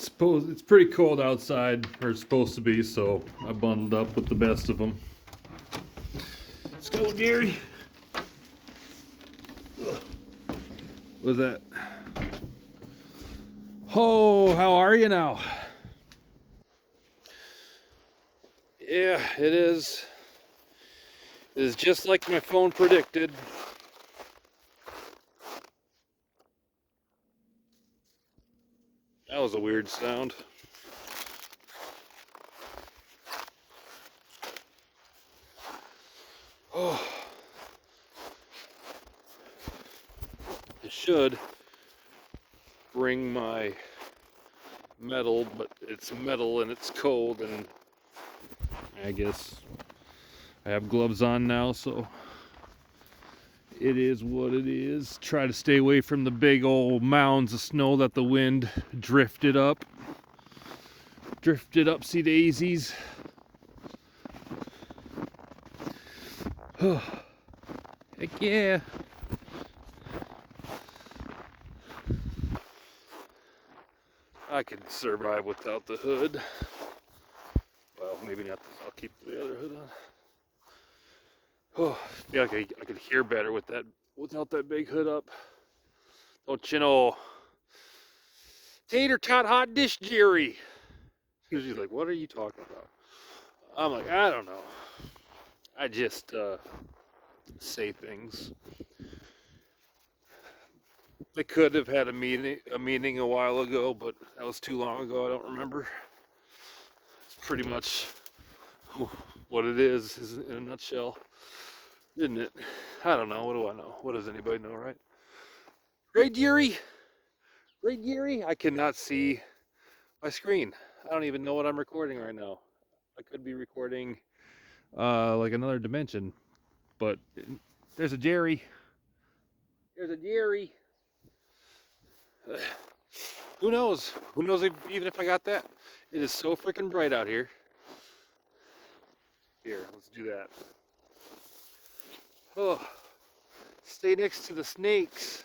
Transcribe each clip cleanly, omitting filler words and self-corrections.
It's pretty cold outside, or it's supposed to be, so I bundled up with the best of them. Let's go, Gary. What's that? Oh, how are you now? Yeah, it is. It is just like my phone predicted. That was a weird sound. Oh, it should bring my metal, but it's metal and it's cold, and I guess I have gloves on now, so it is what it is. Try to stay away from the big old mounds of snow that the wind drifted up. Drifted upsy daisies. Heck yeah. I can survive without the hood. Well, maybe not. I'll keep the other hood on. Oh, yeah, I could hear better with that without that big hood up. Don't you know? Tater tot hot dish Jerry. She's like, what are you talking about? I'm like, I don't know. I just say things. They could have had a meeting a while ago, but that was too long ago. I don't remember. It's pretty much what it is in a nutshell, isn't it? I don't know. What do I know? What does anybody know, right? Right, Yuri? Right, Yuri? I cannot see my screen. I don't even know what I'm recording right now. I could be recording like another dimension, but there's a Jerry. There's a Jerry. Who knows? Who knows even if I got that? It is so freaking bright out here. Here, let's do that. Oh, stay next to the snakes.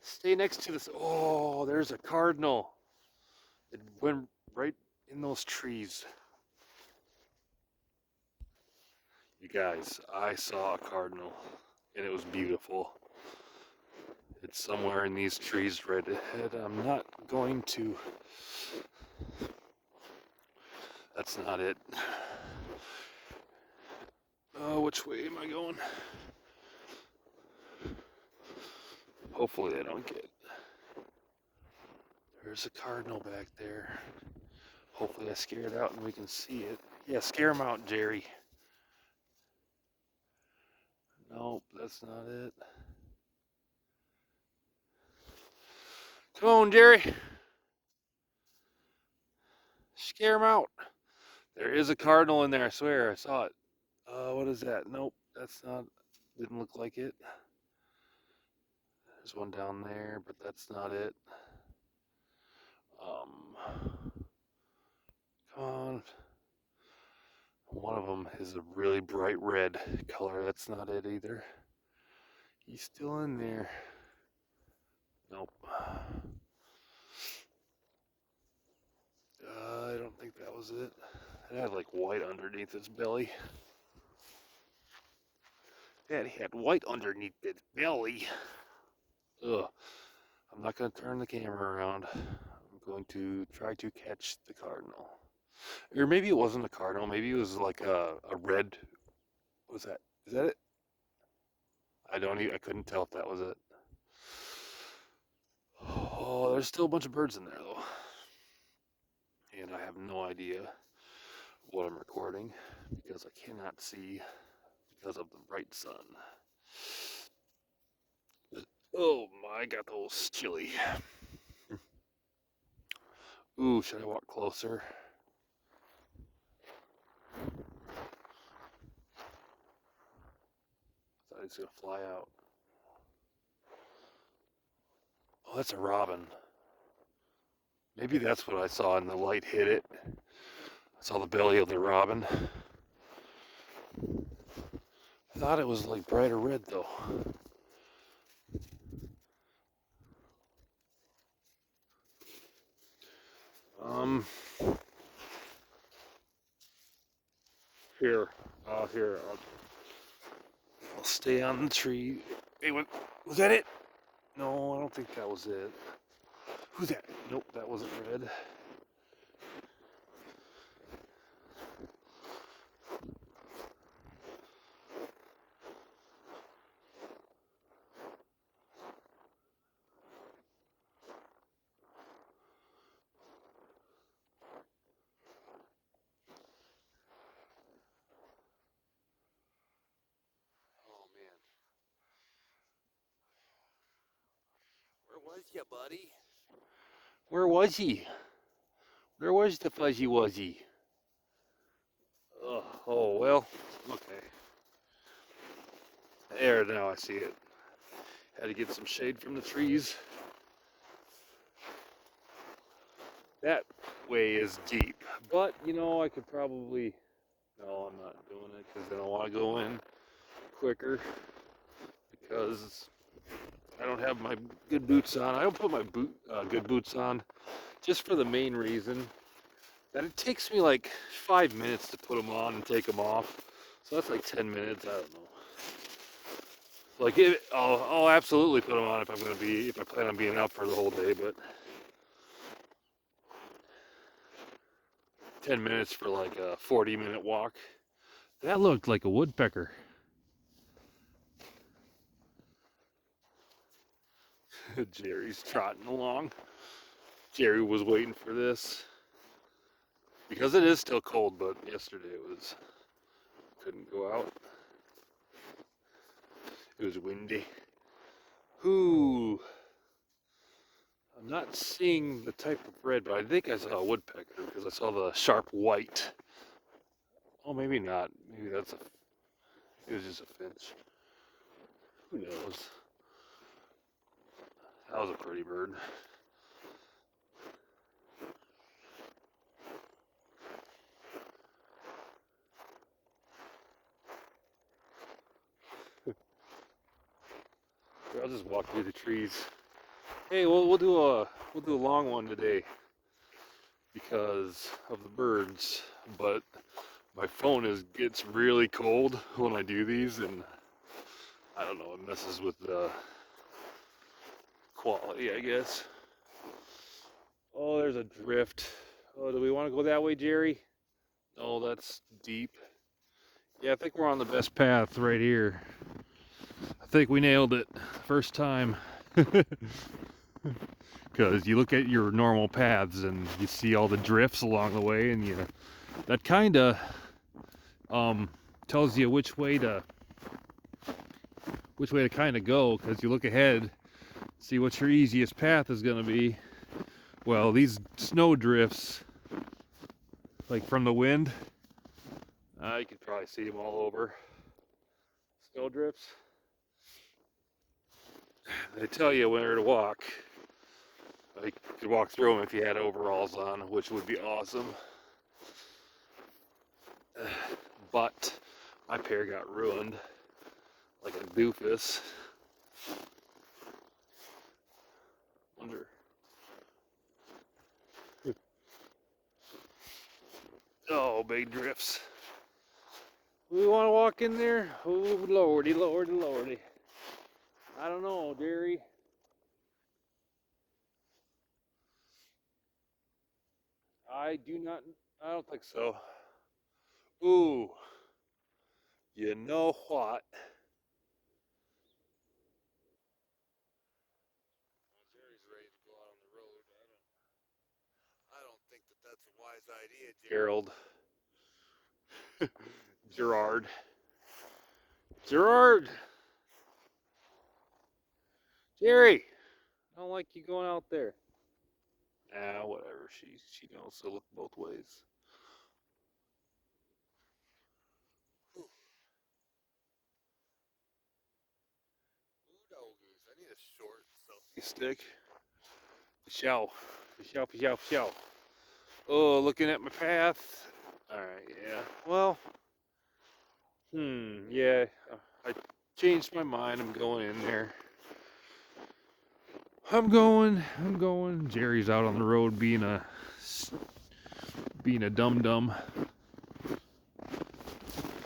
Stay next to this. Oh, there's a cardinal. It went right in those trees. You guys, I saw a cardinal, and it was beautiful. It's somewhere in these trees right ahead. I'm not going to. That's not it. Oh, which way am I going? Hopefully I don't get. There's a cardinal back there. Hopefully I scare it out and we can see it. Yeah, scare him out, Jerry. Nope, that's not it. Come on, Jerry. Scare him out. There is a cardinal in there, I swear. I saw it. What is that? Nope, that's not. Didn't look like it. There's one down there, but that's not it. Come on. One of them is a really bright red color. That's not it either. He's still in there. Nope. I don't think that was it. It had like white underneath its belly. It had white underneath its belly. Ugh. I'm not going to turn the camera around. I'm going to try to catch the cardinal. Or maybe it wasn't a cardinal. Maybe it was like a red. What was that? Is that it? I couldn't tell if that was it. Oh, there's still a bunch of birds in there though. And I have no idea what I'm recording because I cannot see because of the bright sun. Oh my, I got those chilly. Ooh, should I walk closer? I thought he was gonna fly out. Oh, that's a robin. Maybe that's what I saw and the light hit it. I saw the belly of the robin. I thought it was like brighter red though. Here, here, I'll stay on the tree. Hey, what, was that it? No, I don't think that was it. Who's that? Nope, that wasn't red. Oh man, where was you, buddy? Where was he? Where was the fuzzy wuzzy? Oh well, okay. There, now I see it. Had to get some shade from the trees. That way is deep, but you know I could probably. No, I'm not doing it because then I want to go in quicker because I don't have my good boots on. I don't put my good boots on just for the main reason that it takes me like 5 minutes to put them on and take them off. So that's like 10 minutes. I don't know. Like I'll absolutely put them on if if I plan on being out for the whole day. But 10 minutes for like a 40-minute walk. That looked like a woodpecker. Jerry's trotting along. Jerry was waiting for this because it is still cold, but yesterday couldn't go out. It was windy. Ooh, I'm not seeing the type of red, but I think I saw a woodpecker because I saw the sharp white. Oh, maybe not. Maybe it was just a finch. Who knows? That was a pretty bird. I'll just walk through the trees. Hey, we'll do a long one today because of the birds, but my phone gets really cold when I do these, and I don't know, it messes with the quality, I guess. Oh, there's a drift. Oh, do we want to go that way, Jerry? Oh, that's deep. Yeah, I think we're on the best path right here. I think we nailed it first time. Because you look at your normal paths and you see all the drifts along the way, and that kind of tells you which way to kind of go. Because you look ahead, see what your easiest path is going to be. Well, these snow drifts, like from the wind, you could probably see them all over. Snow drifts. They tell you where to walk. You could walk through them if you had overalls on, which would be awesome. But my pair got ruined like a doofus. Wonder. Oh, big drifts. We want to walk in there? Oh, lordy, lordy, lordy. I don't know, Jerry. I don't think so. Ooh, you know what? Jerry's ready to go out on the road. I don't think that's a wise idea, Gerald. Gerard. Gerard! Jerry! I don't like you going out there. Ah, whatever. She can also look both ways. Ooh, doggos. I need a short selfie stick. Show. Show. Oh, looking at my path. Alright, yeah. Well, yeah. I changed my mind. I'm going in there. I'm going. Jerry's out on the road being a dum dum.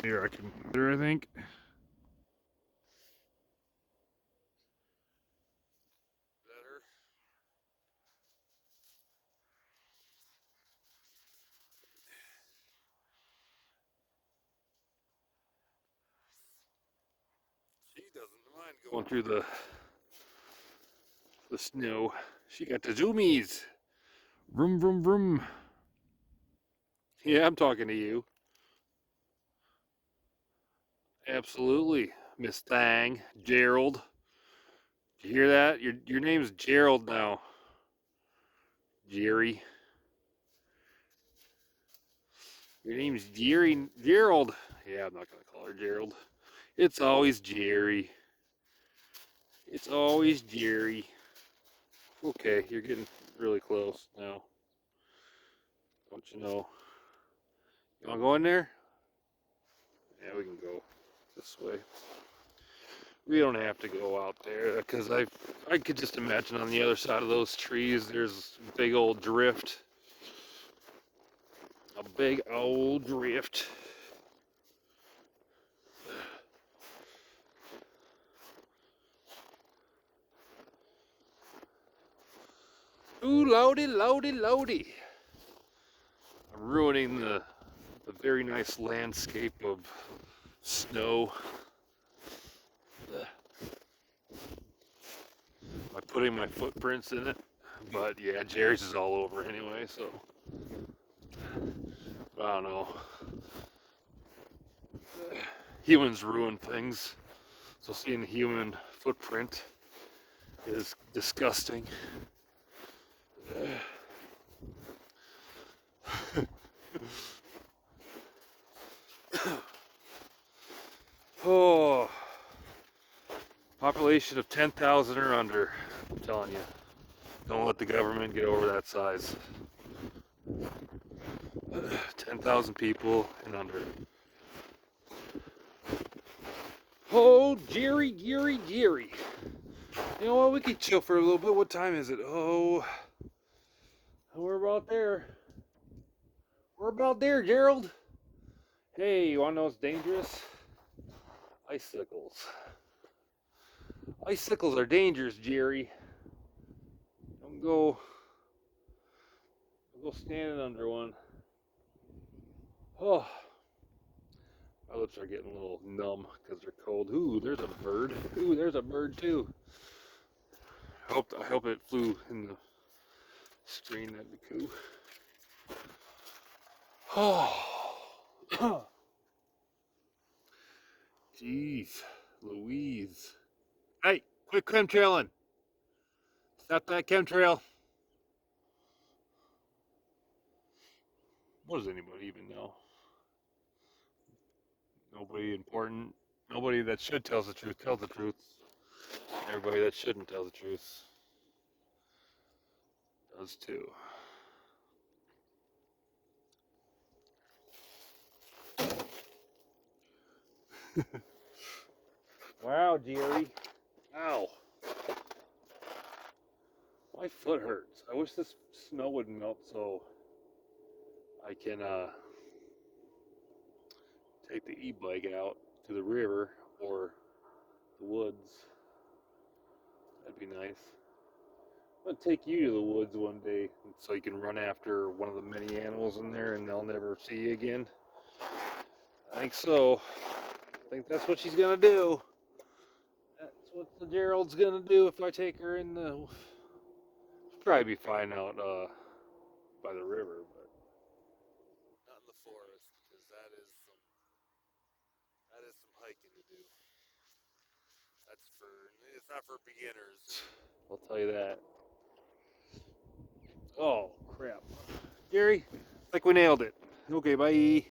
Here I can. There, I think. Better. She doesn't mind going through the snow. She got the zoomies. Vroom vroom vroom. Yeah, I'm talking to you. Absolutely, Miss Thang, Gerald. Did you hear that? Your name's Gerald now, Jerry. Your name's Jerry Gerald. Yeah, I'm not gonna call her Gerald. It's always Jerry. It's always Jerry. Okay, you're getting really close now. Don't you know? You wanna go in there? Yeah, we can go this way. We don't have to go out there because I could just imagine on the other side of those trees there's a big old drift. A big old drift. Ooh, loady, loady, loady. I'm ruining the very nice landscape of snow by putting my footprints in it. But yeah, Jerry's is all over anyway, so I don't know. Humans ruin things, so seeing a human footprint is disgusting. Oh, population of 10,000 or under. I'm telling you, don't let the government get over that size. 10,000 people and under. Oh, Jerry. You know what? We could chill for a little bit. What time is it? Oh, we're about there. We're about there, Gerald. Hey, you want to know what's dangerous? Icicles. Icicles are dangerous, Jerry. Don't go standing under one. Oh, my lips are getting a little numb because they're cold. Ooh, there's a bird. Ooh, there's a bird too. I hope it flew in the screen. That'd be cool. Oh, jeez, Louise. Hey, quit chemtrailing. Stop that chemtrail. What does anybody even know? Nobody important. Nobody that should tells the truth tells the truth. Everybody that shouldn't tell the truth does too. Wow, Jerry. Ow. My foot hurts. I wish this snow would melt so I can take the e-bike out to the river or the woods. That'd be nice. I'm gonna take you to the woods one day so you can run after one of the many animals in there and they'll never see you again. I think so. I think that's what she's gonna do. That's what the Gerald's gonna do if I take her in the. She'll probably be fine out by the river, but not in the forest because that is some hiking to do. It's not for beginners. I'll tell you that. Oh crap, Gary, I think we nailed it. Okay, bye.